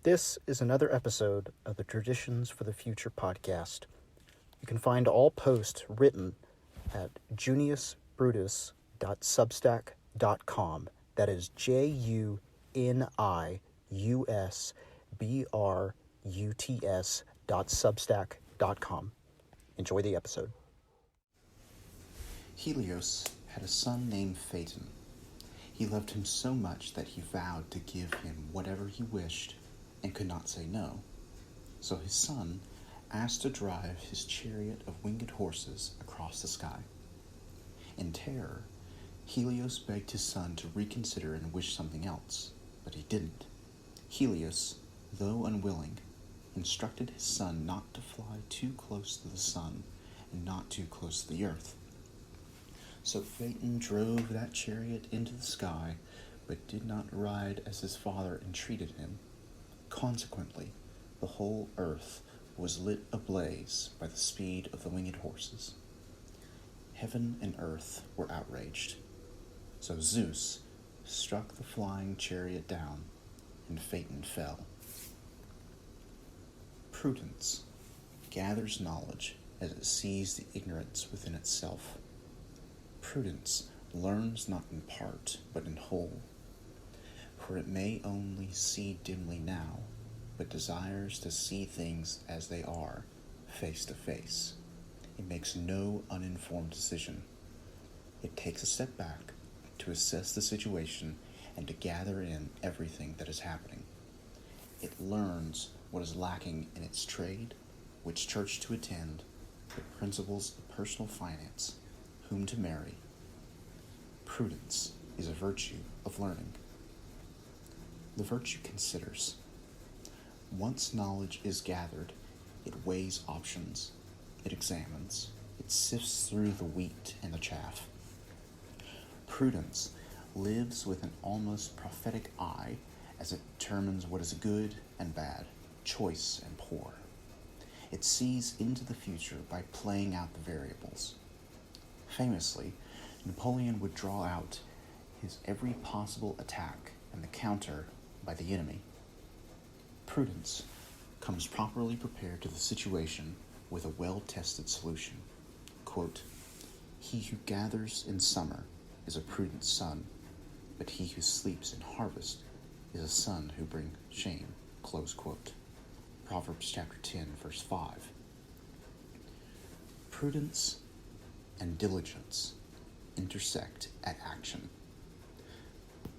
This is another episode of the Traditions for the Future podcast. You can find all posts written at juniusbrutus.substack.com. That is JUNIUSBRUTS.substack.com. Enjoy the episode. Helios had a son named Phaeton. He loved him so much that he vowed to give him whatever he wished and could not say no. So his son asked to drive his chariot of winged horses across the sky. In terror, Helios begged his son to reconsider and wish something else, but he didn't. Helios, though unwilling, instructed his son not to fly too close to the sun and not too close to the earth. So Phaeton drove that chariot into the sky, but did not ride as his father entreated him. Consequently, the whole earth was lit ablaze by the speed of the winged horses. Heaven and earth were outraged. So Zeus struck the flying chariot down, and Phaeton fell. Prudence gathers knowledge as it sees the ignorance within itself. Prudence learns not in part, but in whole. For it may only see dimly now, but desires to see things as they are, face to face. It makes no uninformed decision. It takes a step back to assess the situation and to gather in everything that is happening. It learns what is lacking in its trade, which church to attend, the principles of personal finance, whom to marry. Prudence is a virtue of learning. The virtue considers. Once knowledge is gathered, it weighs options, it examines, it sifts through the wheat and the chaff. Prudence lives with an almost prophetic eye as it determines what is good and bad, choice and poor. It sees into the future by playing out the variables. Famously, Napoleon would draw out his every possible attack and the counter by the enemy. Prudence comes properly prepared to the situation with a well-tested solution. Quote, "He who gathers in summer is a prudent son, but he who sleeps in harvest is a son who brings shame." Close quote. Proverbs chapter 10, verse 5. Prudence and diligence intersect at action.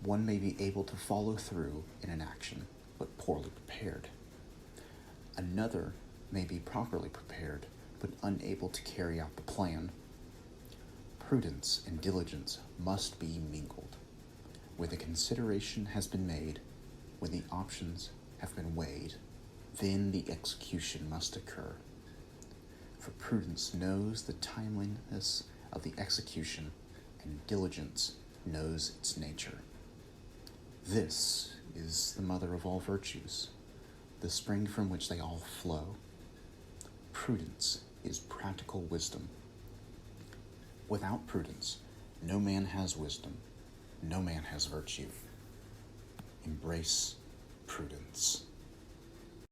One may be able to follow through in an action, but poorly prepared. Another may be properly prepared, but unable to carry out the plan. Prudence and diligence must be mingled. Where the consideration has been made, when the options have been weighed, then the execution must occur. For prudence knows the timeliness of the execution, and diligence knows its nature. This is the mother of all virtues, the spring from which they all flow. Prudence is practical wisdom. Without prudence, no man has wisdom, no man has virtue. Embrace prudence.